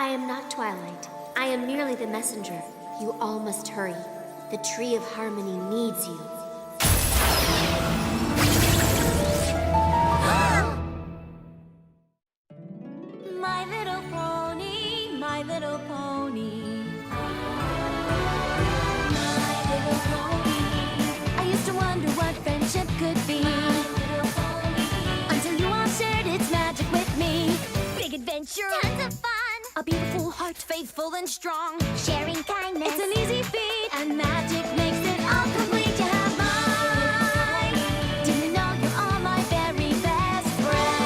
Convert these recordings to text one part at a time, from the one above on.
I am not Twilight. I am merely the messenger. You all must hurry. The Tree of Harmony needs you. My little pony, my little pony. My little pony. I used to wonder what friendship could be. My little pony. Until you all shared its magic with me. Big adventure. Tons of fun. A beautiful heart, faithful and strong. Sharing kindness. It's an easy feat. And magic makes it all complete. You have mine. Do you know you're all my very best friends?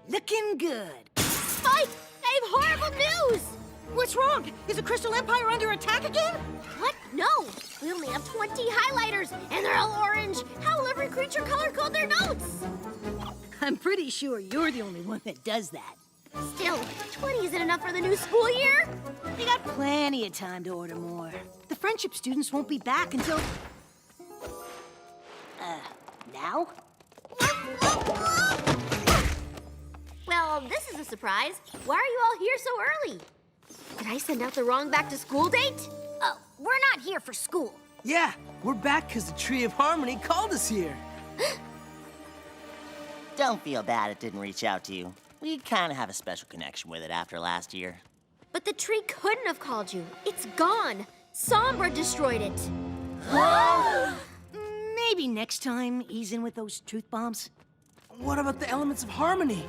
Looking good. Spike! I have horrible news! What's wrong? Is the Crystal Empire under attack again? What? No! We only have 20 highlighters, and they're all orange. How will every creature color code their notes? I'm pretty sure you're the only one that does that. Still, 20 isn't enough for the new school year. We got plenty of time to order more. The friendship students won't be back until... now? Well, this is a surprise. Why are you all here so early? Did I send out the wrong back-to-school date? Oh, we're not here for school. Yeah, we're back because the Tree of Harmony called us here. Don't feel bad it didn't reach out to you. We kind of have a special connection with it after last year. But the tree couldn't have called you. It's gone. Sombra destroyed it. Maybe next time ease in with those truth bombs. What about the elements of harmony?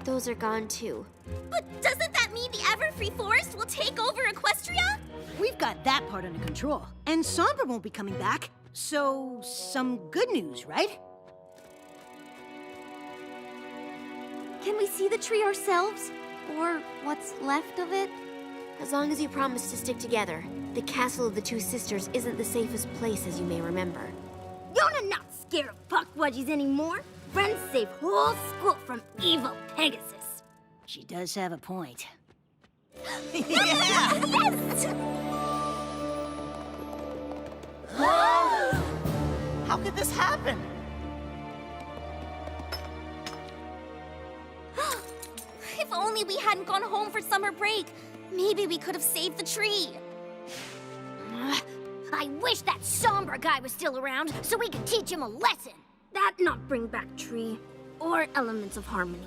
Those are gone too. But doesn't that mean the Everfree Forest will take over Equestria? We've got that part under control. And Sombra won't be coming back. So, some good news, right? Can we see the tree ourselves? Or what's left of it? As long as you promise to stick together. The castle of the two sisters isn't the safest place, as you may remember. Yona not scared of puckwudgies anymore. Friends save whole school from evil Pegasus. She does have a point. Yes! How could this happen? If only we hadn't gone home for summer break. Maybe we could have saved the tree. I wish that Sombra guy was still around so we could teach him a lesson. That not bring back tree or elements of harmony.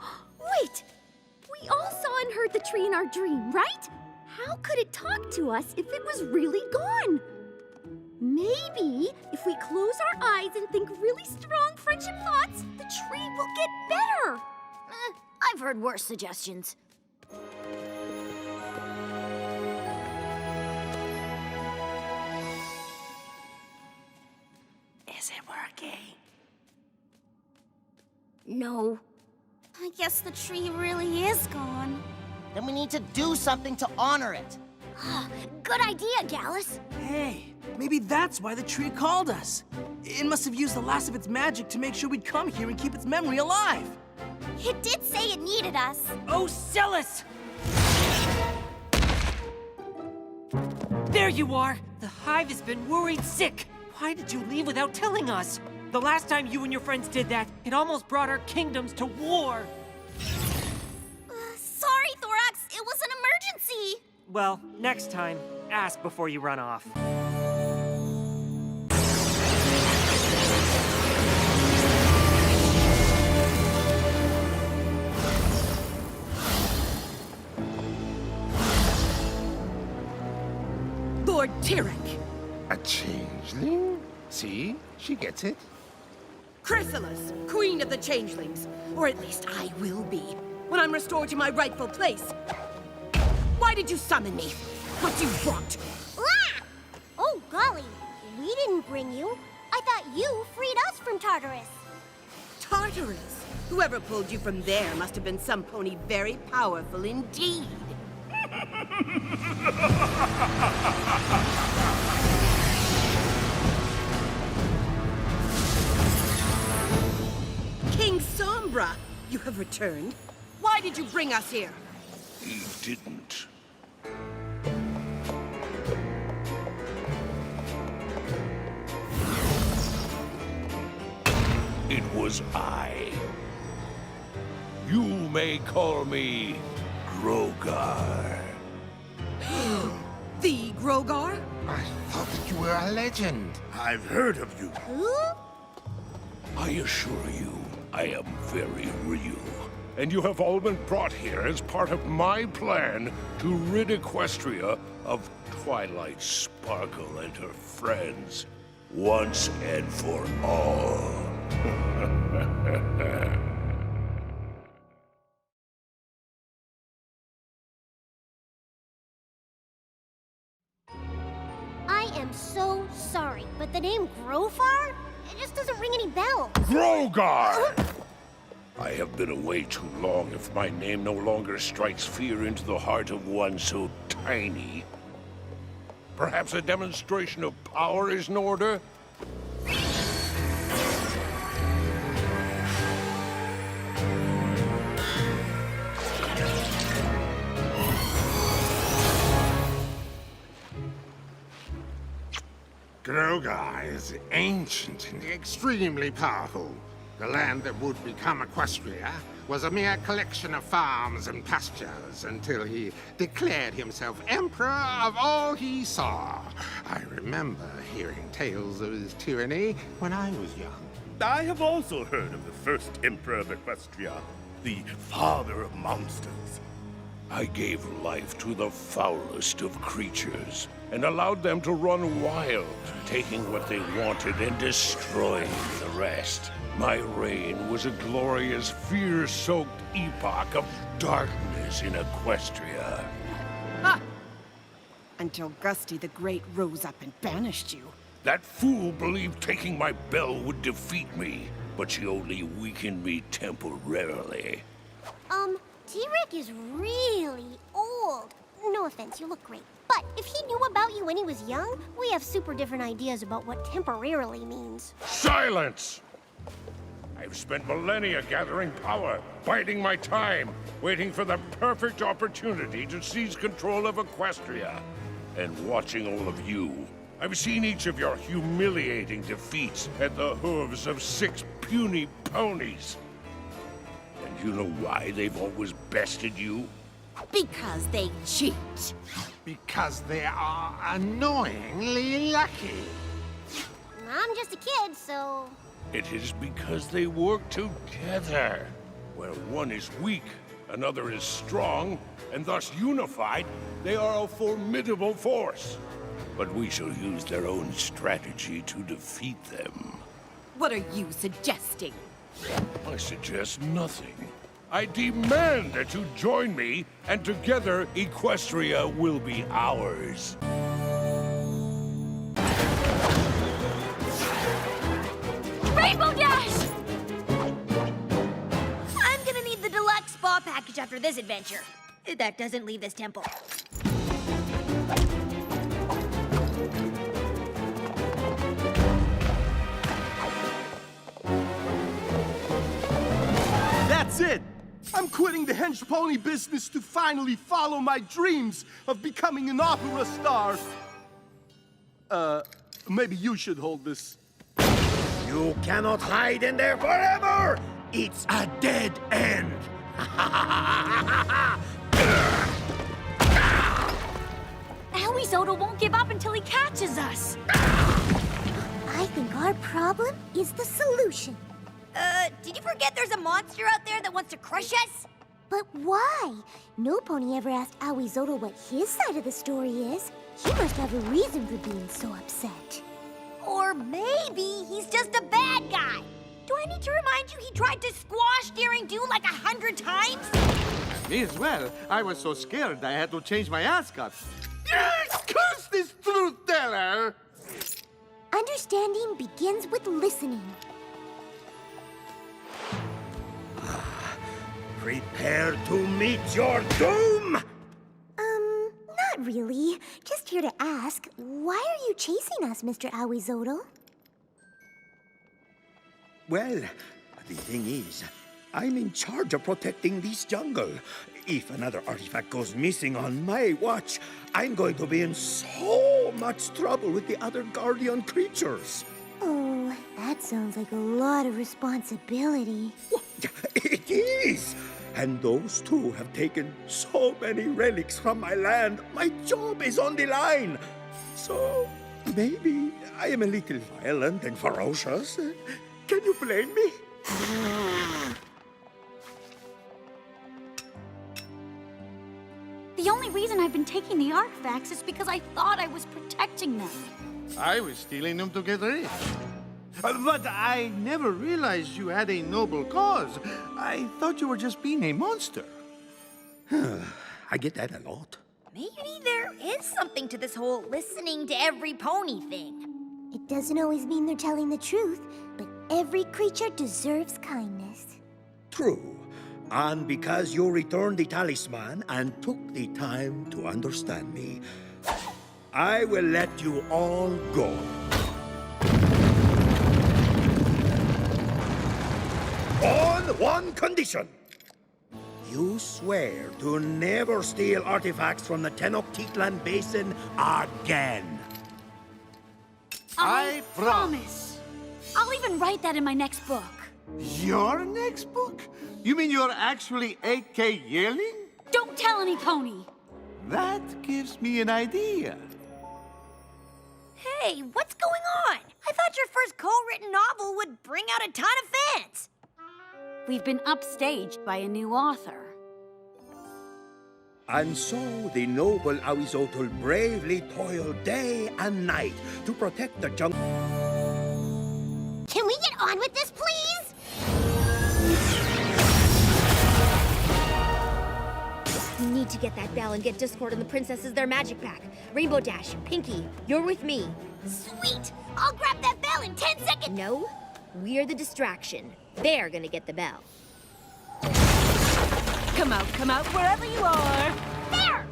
Wait! We all saw and heard the tree in our dream, right? How could it talk to us if it was really gone? Maybe if we close our eyes and think really strong friendship thoughts, the tree will get better. I've heard worse suggestions. Is it working? No. I guess the tree really is gone. Then we need to do something to honor it. Good idea, Gallus. Hey, maybe that's why the tree called us. It must have used the last of its magic to make sure we'd come here and keep its memory alive. It did say it needed us. Oh, Silliest! There you are! The hive has been worried sick. Why did you leave without telling us? The last time you and your friends did that, it almost brought our kingdoms to war. Sorry, Thorax. It was an emergency. Well, next time, ask before you run off. Lord Tyrek! A changeling? See? She gets it. Chrysalis, queen of the changelings. Or at least I will be, when I'm restored to my rightful place. Why did you summon me? What do you want? Ah! Oh, golly. We didn't bring you. I thought you freed us from Tartarus. Tartarus? Whoever pulled you from there must have been some pony very powerful indeed. King Sombra, You have returned? Why did you bring us here? He didn't. It was I. You may call me Grogar. The Grogar? I thought that you were a legend. I've heard of you. Who? I assure you, I am very real. And you have all been brought here as part of my plan to rid Equestria of Twilight Sparkle and her friends, once and for all. I am so sorry, but the name Grofar? It just doesn't ring any bells. Grogar! I have been away too long if my name no longer strikes fear into the heart of one so tiny. Perhaps a demonstration of power is in order? Grogar is ancient and extremely powerful. The land that would become Equestria was a mere collection of farms and pastures until he declared himself emperor of all he saw. I remember hearing tales of his tyranny when I was young. I have also heard of the first Emperor of Equestria, the father of monsters. I gave life to the foulest of creatures and allowed them to run wild, taking what they wanted and destroying the rest. My reign was a glorious, fear-soaked epoch of darkness in Equestria. Ha! Until Gusty the Great rose up and banished you. That fool believed taking my bell would defeat me, but she only weakened me temporarily. T-Rick is really old. No offense, you look great. But if he knew about you when he was young, we have super different ideas about what temporarily means. Silence! I've spent millennia gathering power, biding my time, waiting for the perfect opportunity to seize control of Equestria. And watching all of you. I've seen each of your humiliating defeats at the hooves of 6 puny ponies. And you know why they've always bested you? Because they cheat. Because they are annoyingly lucky. I'm just a kid, so... It is because they work together. Where one is weak, another is strong, and thus unified, they are a formidable force. But we shall use their own strategy to defeat them. What are you suggesting? I suggest nothing. I demand that you join me, and together Equestria will be ours. Rainbow Dash! I'm gonna need the deluxe spa package after this adventure. That doesn't leave this temple. That's it! I'm quitting the hench pony business to finally follow my dreams of becoming an opera star. Maybe you should hold this. You cannot hide in there forever! It's a dead end! Awizoto won't give up until he catches us. I think our problem is the solution. Did you forget there's a monster out there that wants to crush us? But why? No pony ever asked Awizoto what his side of the story is. He must have a reason for being so upset. Or maybe he's just a bad guy. Do I need to remind you he tried to squash Daring Do like 100 times? Me as well. I was so scared I had to change my ascot. Yes! Curse this truth teller! Understanding begins with listening. Prepare to meet your doom! Not really. Just here to ask, why are you chasing us, Mr. Awizoto? Well, the thing is, I'm in charge of protecting this jungle. If another artifact goes missing on my watch, I'm going to be in so much trouble with the other guardian creatures. Oh, that sounds like a lot of responsibility. It is! And those two have taken so many relics from my land. My job is on the line. So, maybe I am a little violent and ferocious. Can you blame me? The only reason I've been taking the artifacts is because I thought I was protecting them. I was stealing them to get rich. But I never realized you had a noble cause. I thought you were just being a monster. I get that a lot. Maybe there is something to this whole listening to every pony thing. It doesn't always mean they're telling the truth, but every creature deserves kindness. True. And because you returned the talisman and took the time to understand me, I will let you all go. On one condition. You swear to never steal artifacts from the Tenochtitlan Basin again. I promise. I'll even write that in my next book. Your next book? You mean you're actually A.K. Yearling? Don't tell any pony. That gives me an idea. Hey, what's going on? I thought your first co-written novel would bring out a ton of fans. We've been upstaged by a new author. And so the noble Awizotl bravely toiled day and night to protect the jungle. Can we get on with this, please? We need to get that bell and get Discord and the princesses their magic back. Rainbow Dash, Pinkie, you're with me. Sweet! I'll grab that bell in 10 seconds! No, we're the distraction. They're gonna get the bell. Come out, wherever you are. There!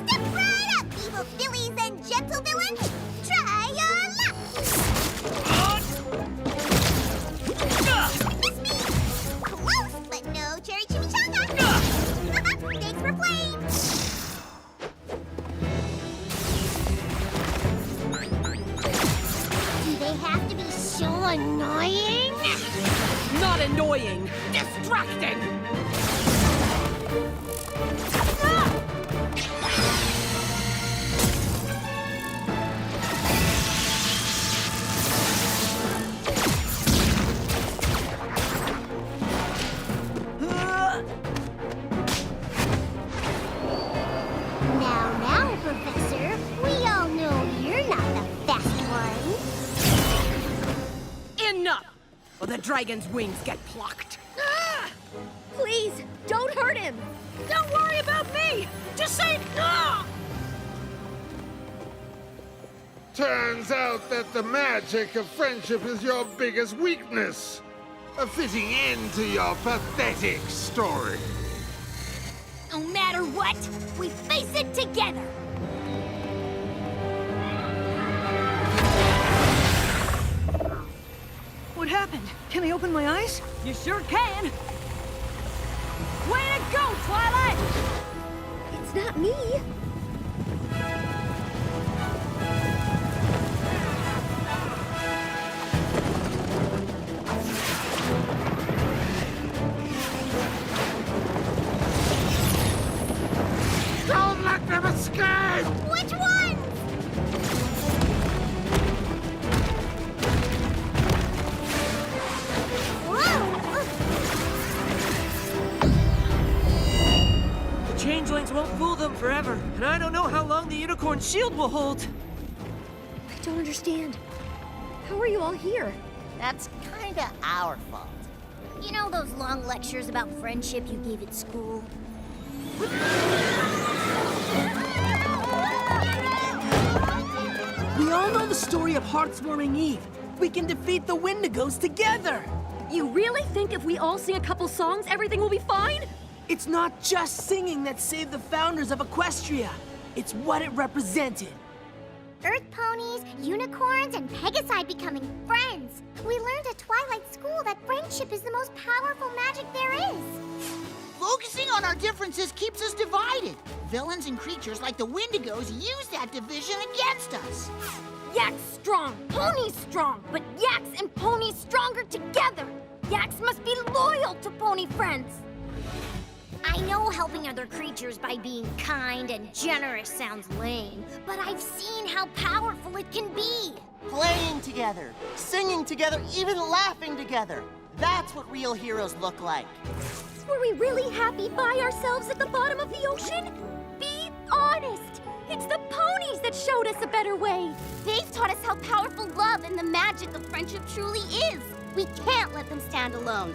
Step right up, evil fillies and gentle villains! Try your luck! Miss me! Close, but no cherry chimichanga! Thanks for playing! Do they have to be so annoying? Not annoying, distracting! Now, Professor, we all know you're not the fast one. Enough! Or the dragon's wings get plucked. Ah! Please, don't hurt him. Don't worry about me! Just say no! Turns out that the magic of friendship is your biggest weakness. A fitting end to your pathetic story. No matter what, we face it together. What happened? Can I open my eyes? You sure can! Way to go, Twilight! It's not me. Don't let them escape! Which one? The changelings won't fool them forever, and I don't know how long the unicorn shield will hold. I don't understand. How are you all here? That's kinda our fault. You know those long lectures about friendship you gave at school? We all know the story of Heartswarming Eve. We can defeat the Wendigos together. You really think if we all sing a couple songs, everything will be fine? It's not just singing that saved the founders of Equestria. It's what it represented. Earth ponies, unicorns, and pegasi becoming friends. We learned at Twilight School that friendship is the most powerful magic there is. Focusing on our differences keeps us divided. Villains and creatures like the Wendigos use that division against us. Yaks strong, ponies strong, but yaks and ponies stronger together. Yaks must be loyal to pony friends. I know helping other creatures by being kind and generous sounds lame, but I've seen how powerful it can be. Playing together, singing together, even laughing together. That's what real heroes look like. Were we really happy by ourselves at the bottom of the ocean? Be honest. It's the ponies that showed us a better way. They've taught us how powerful love and the magic of friendship truly is. We can't let them stand alone.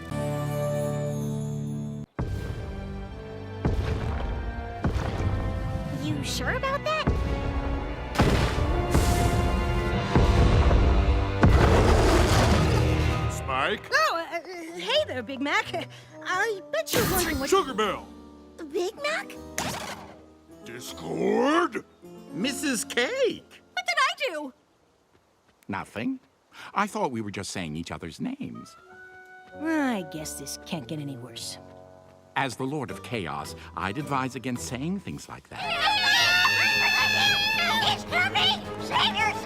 You sure about that? Spike? Oh, hey there, Big Mac. I bet you're wondering what... Sugar Bell! Big Mac? Discord? Mrs. Cake! What did I do? Nothing. I thought we were just saying each other's names. I guess this can't get any worse. As the Lord of Chaos, I'd advise against saying things like that. It's coming! Save yourself!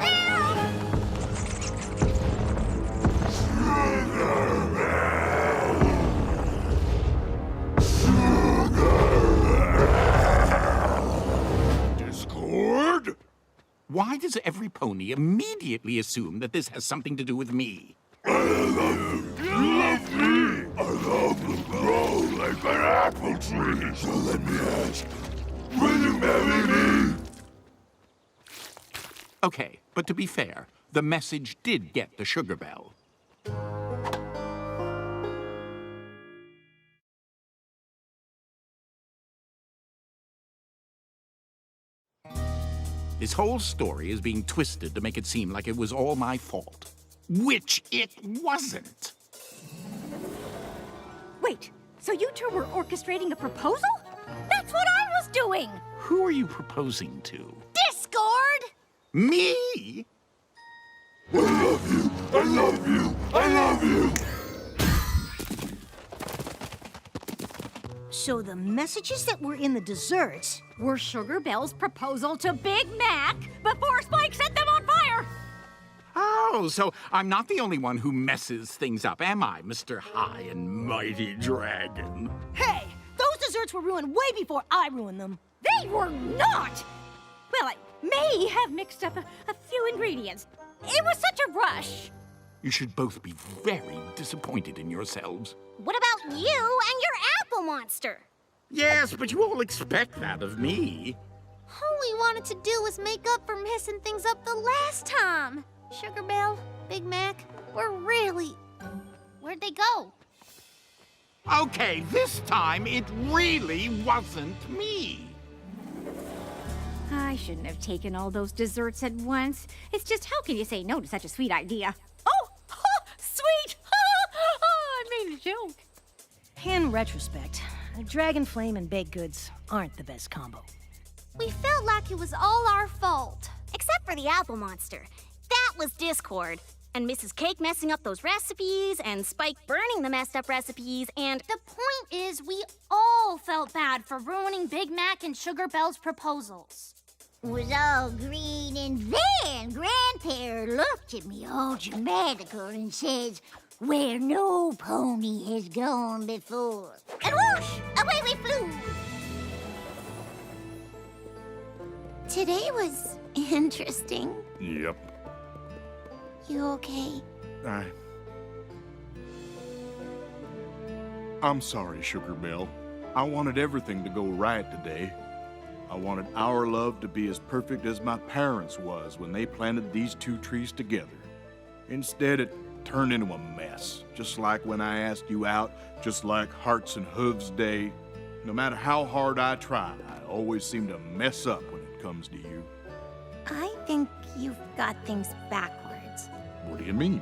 Discord? Why does every pony immediately assume that this has something to do with me? I love you. You love me. I love to grow like an apple tree. So let me ask, will you marry me? Okay, but to be fair, the message did get the Sugar Bell. This whole story is being twisted to make it seem like it was all my fault. Which it wasn't. Wait, so you two were orchestrating a proposal? That's what I was doing! Who are you proposing to? Discord! Me? I love you. I love you. I love you. So the messages that were in the desserts were Sugar Bell's proposal to Big Mac before Spike set them on fire! Oh, so I'm not the only one who messes things up, am I, Mr. High and Mighty Dragon? Hey, those desserts were ruined way before I ruined them. They were not! Well, I may have mixed up a few ingredients. It was such a rush. You should both be very disappointed in yourselves. What about you and your apple monster? Yes, but you all expect that of me. All we wanted to do was make up for messing things up the last time. Sugar Bell, Big Mac, where'd they go? Okay, this time it really wasn't me. I shouldn't have taken all those desserts at once. It's just, how can you say no to such a sweet idea? Oh, sweet! I made a joke. In retrospect, Dragon Flame and baked goods aren't the best combo. We felt like it was all our fault, except for the apple monster. That was Discord. And Mrs. Cake messing up those recipes, and Spike burning the messed up recipes, and the point is we all felt bad for ruining Big Mac and Sugar Bell's proposals. Was all green, and then Grandpa looked at me all dramatical and says, "Where no pony has gone before." And whoosh, away we flew. Today was interesting. Yep. You okay? I'm sorry, Sugar Bell. I wanted everything to go right today. I wanted our love to be as perfect as my parents was when they planted these two trees together. Instead, it turned into a mess, just like when I asked you out, just like Hearts and Hooves Day. No matter how hard I try, I always seem to mess up when it comes to you. I think you've got things backwards. What do you mean?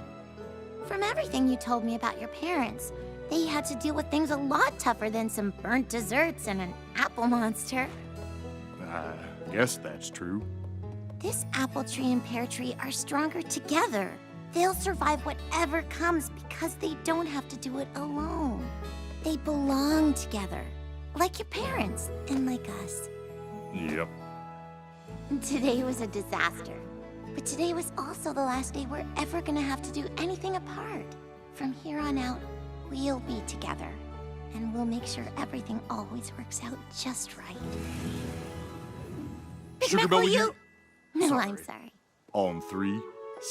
From everything you told me about your parents, they had to deal with things a lot tougher than some burnt desserts and an apple monster. I guess that's true. This apple tree and pear tree are stronger together. They'll survive whatever comes because they don't have to do it alone. They belong together, like your parents and like us. Yep. Today was a disaster, but today was also the last day we're ever gonna have to do anything apart. From here on out, we'll be together, and we'll make sure everything always works out just right. Sugar Bell, you? No, Sorry. I'm sorry. On 3,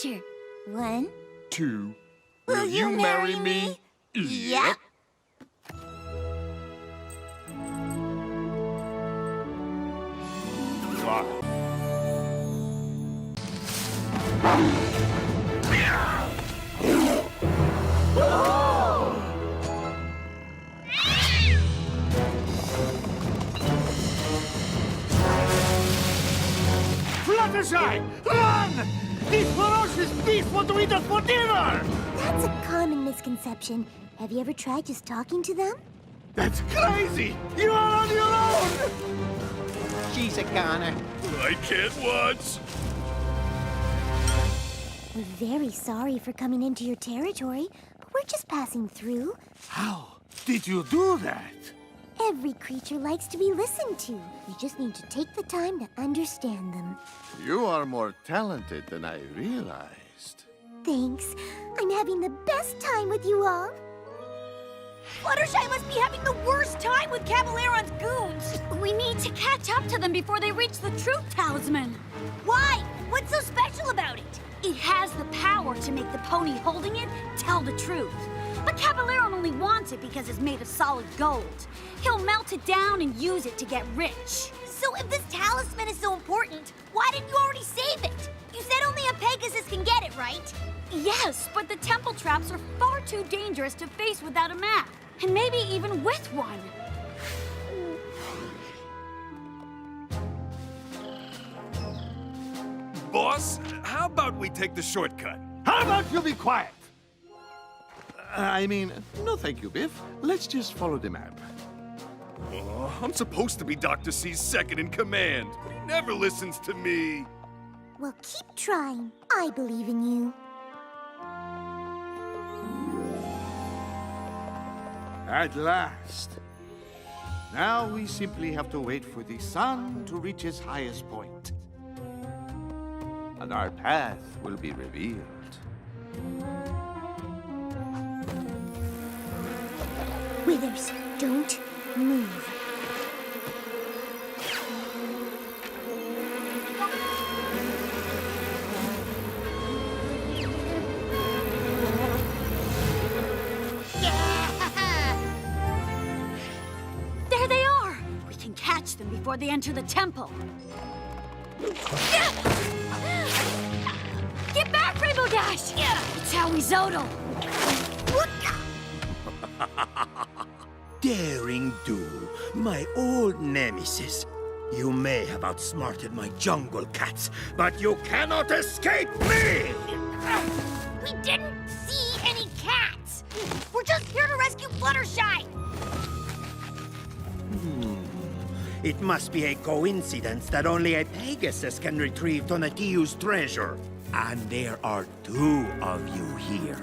Sure. 1. 2. Will you marry me? Yep. Fluttershy! Run! These ferocious beasts want to eat us for dinner! That's a common misconception. Have you ever tried just talking to them? That's crazy! You are on your own! She's a goner. I can't watch. We're very sorry for coming into your territory, but we're just passing through. How did you do that? Every creature likes to be listened to. You just need to take the time to understand them. You are more talented than I realized. Thanks. I'm having the best time with you all. Fluttershy must be having the worst time with Caballeron's goons. We need to catch up to them before they reach the Truth Talisman. Why? What's so special about it? It has the power to make the pony holding it tell the truth. But Caballeron only wants it because it's made of solid gold. He'll melt it down and use it to get rich. So if this talisman is so important, why didn't you already save it? You said only a Pegasus can get it, right? Yes, but the temple traps are far too dangerous to face without a map. And maybe even with one. Boss, how about we take the shortcut? How about you be quiet? I mean, no thank you, Biff. Let's just follow the map. Oh, I'm supposed to be Dr. C's second in command, but he never listens to me. Well, keep trying. I believe in you. At last. Now we simply have to wait for the sun to reach its highest point. And our path will be revealed. Withers, don't move. There they are! We can catch them before they enter the temple. Get back, Rainbow Dash! It's how we zodel. Daring Do, my old nemesis. You may have outsmarted my jungle cats, but you cannot escape me! We didn't see any cats! We're just here to rescue Fluttershy! It must be a coincidence that only a Pegasus can retrieve Donatiu's treasure. And there are 2 of you here.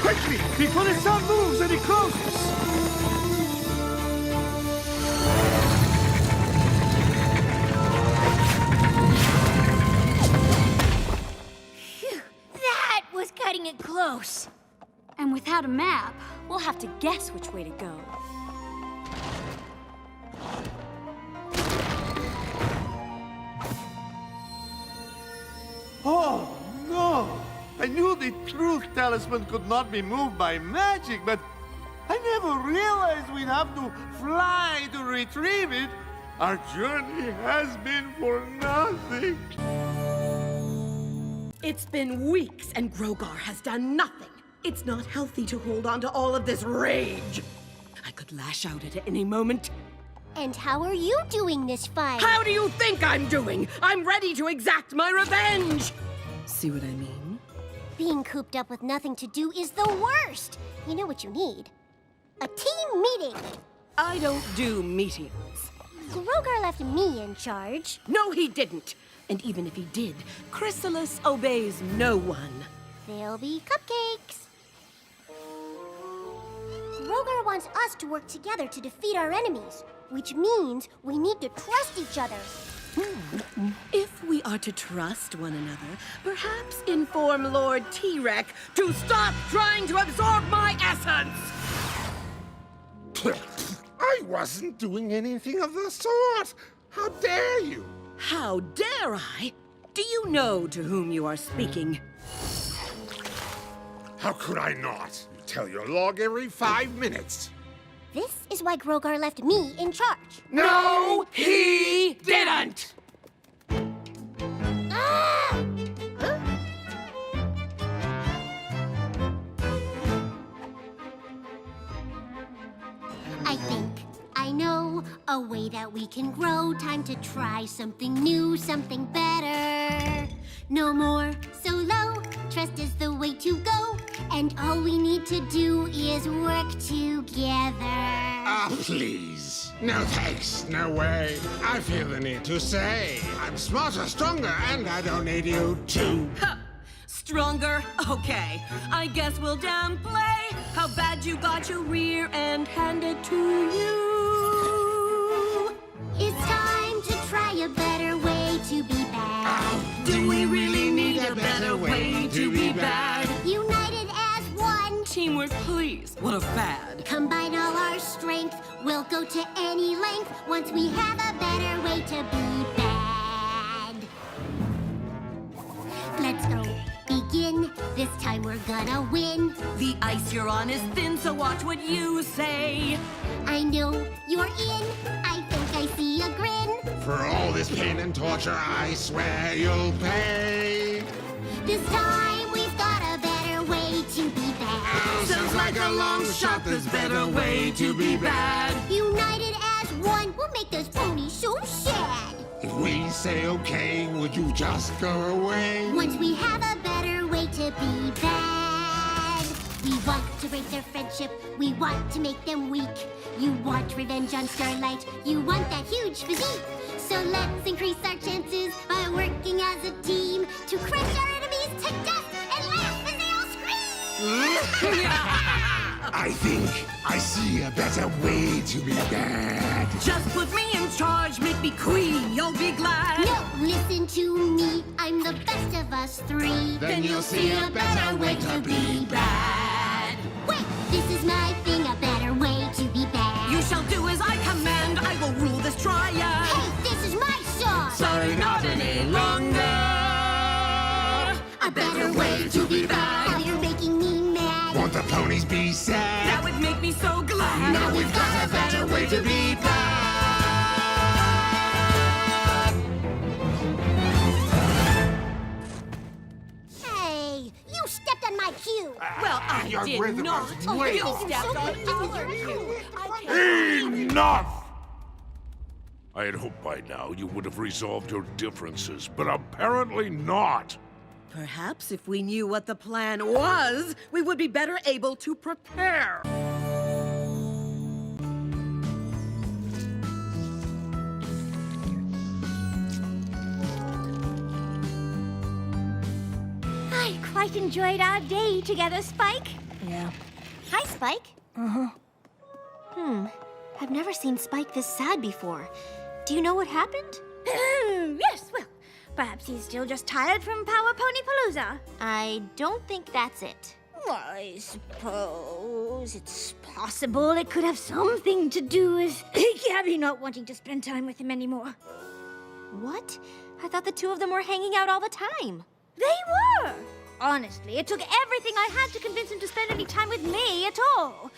Quickly, before the sun moves and it closes! Phew, that was cutting it close. And without a map, we'll have to guess which way to go. Oh, no! I knew the truth talisman could not be moved by magic, but never realized we'd have to fly to retrieve it. Our journey has been for nothing. It's been weeks and Grogar has done nothing. It's not healthy to hold on to all of this rage. I could lash out at any moment. And how are you doing this fight? How do you think I'm doing? I'm ready to exact my revenge! See what I mean? Being cooped up with nothing to do is the worst. You know what you need? A team meeting. I don't do meetings. Grogar left me in charge. No, he didn't. And even if he did, Chrysalis obeys no one. There'll be cupcakes. Grogar wants us to work together to defeat our enemies, which means we need to trust each other. If we are to trust one another, perhaps inform Lord T-Rex to stop trying to absorb my essence! I wasn't doing anything of the sort. How dare you? How dare I? Do you know to whom you are speaking? How could I not? You tell your log every 5 minutes. This is why Grogar left me in charge. No, he didn't! Ah! Huh? I think I know a way that we can grow. Time to try something new, something better. No more solo, trust is the way to go. And all we need to do is work together. Oh, please. No thanks, no way. I feel the need to say I'm smarter, stronger, and I don't need you to. Ha! Stronger? Okay. I guess we'll downplay how bad you got your rear end handed to you. It's time to try a better way to be bad. Do we really need a better way to be bad? United as one. Teamwork, please. What a fad. Combine all our strength. We'll go to any length once we have a better way to be bad. Let's go. Begin. This time we're gonna win. The ice you're on is thin, so watch what you say. I know you're in. I think I see a grin. For all this pain and torture, I swear you'll pay. This time we've got a better way to be bad. Sounds like a long shot, there's better way to be bad. United as one, we'll make those ponies so sad. If we say okay, would you just go away? Once we have a better way to be bad. We want to break their friendship. We want to make them weak. You want revenge on Starlight. You want that huge physique. So let's increase our chances by working as a team to crush our enemies to death and laugh as they all scream! I think I see a better way to be bad. Just put me in charge, make me queen, you'll be glad. No, listen to me. I'm the best of us three. Then you'll see a better way to be bad. Wait, this is my thing, a better way to be bad. You shall do as I command, I will rule this triad. Hey, this is my song. Sorry, not any longer. A better way to be bad. Now you're making me mad. Won't the ponies be sad? That would make me so glad. Now we've got a better way to be bad. Hey, you stepped on my cue. Well, I Your did rhythm not. is way You off. stepped on our cue. I can't- Enough! I had hoped by now you would have resolved your differences, but apparently not. Perhaps if we knew what the plan was, we would be better able to prepare. I quite enjoyed our day together, Spike. Yeah. Hi, Spike. Uh-huh. I've never seen Spike this sad before. Do you know what happened? Yes, well, perhaps he's still just tired from Power Pony Palooza. I don't think that's it. I suppose it's possible it could have something to do with Gabby not wanting to spend time with him anymore. What? I thought the two of them were hanging out all the time. They were! Honestly, it took everything I had to convince him to spend any time with me at all.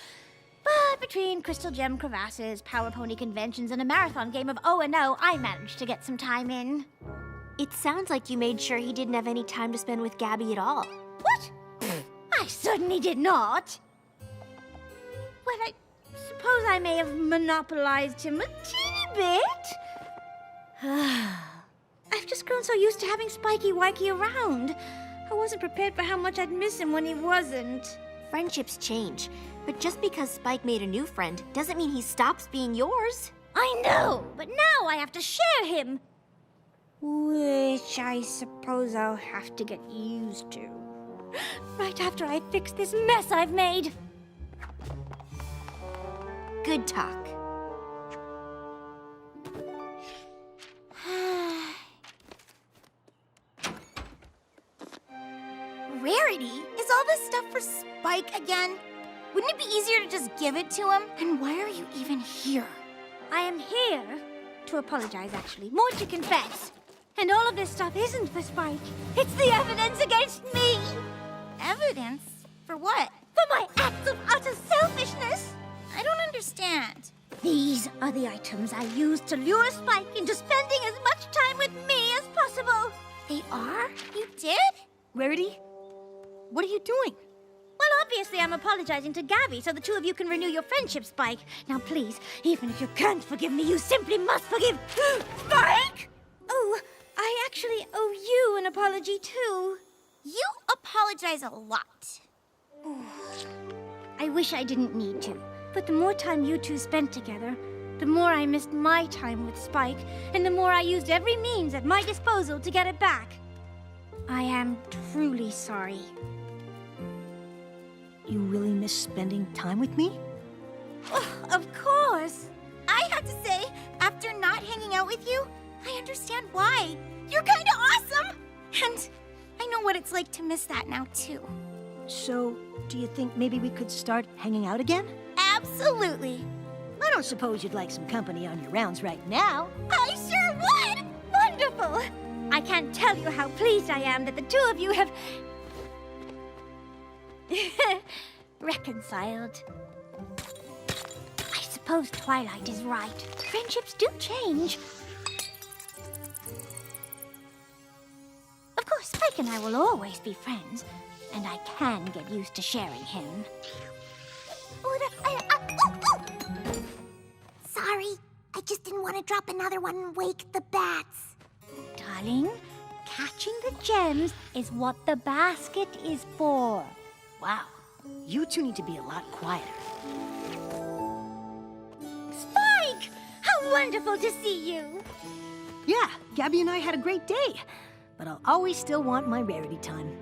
But between crystal gem crevasses, power pony conventions, and a marathon game of O&O, I managed to get some time in. It sounds like you made sure he didn't have any time to spend with Gabby at all. What? I certainly did not. Well, I suppose I may have monopolized him a teeny bit. I've just grown so used to having Spiky Wikey around. I wasn't prepared for how much I'd miss him when he wasn't. Friendships change, but just because Spike made a new friend doesn't mean he stops being yours. I know, but now I have to share him. Which I suppose I'll have to get used to. Right after I fix this mess I've made. Good talk. Rarity? Is all this stuff for Spike again? Wouldn't it be easier to just give it to him? And why are you even here? I am here to apologize, actually. More to confess. And all of this stuff isn't for Spike. It's the evidence against me. Evidence? For what? For my acts of utter selfishness. I don't understand. These are the items I used to lure Spike into spending as much time with me as possible. They are? You did? Rarity, what are you doing? Well, obviously I'm apologizing to Gabby so the two of you can renew your friendship, Spike. Now please, even if you can't forgive me, you simply must forgive Spike! Oh, I actually owe you an apology too. You apologize a lot. I wish I didn't need to, but the more time you two spent together, the more I missed my time with Spike, and the more I used every means at my disposal to get it back. I am truly sorry. You really miss spending time with me? Oh, of course. I have to say, after not hanging out with you, I understand why. You're kind of awesome! And I know what it's like to miss that now, too. So, do you think maybe we could start hanging out again? Absolutely. I don't suppose you'd like some company on your rounds right now. I sure would! Wonderful! I can't tell you how pleased I am that the two of you have reconciled. I suppose Twilight is right. Friendships do change. Of course, Spike and I will always be friends, and I can get used to sharing him. Sorry, I just didn't want to drop another one and wake the bats. Darling, catching the gems is what the basket is for. Wow, you two need to be a lot quieter. Spike! How wonderful to see you! Yeah, Gabby and I had a great day, but I'll always still want my Rarity time.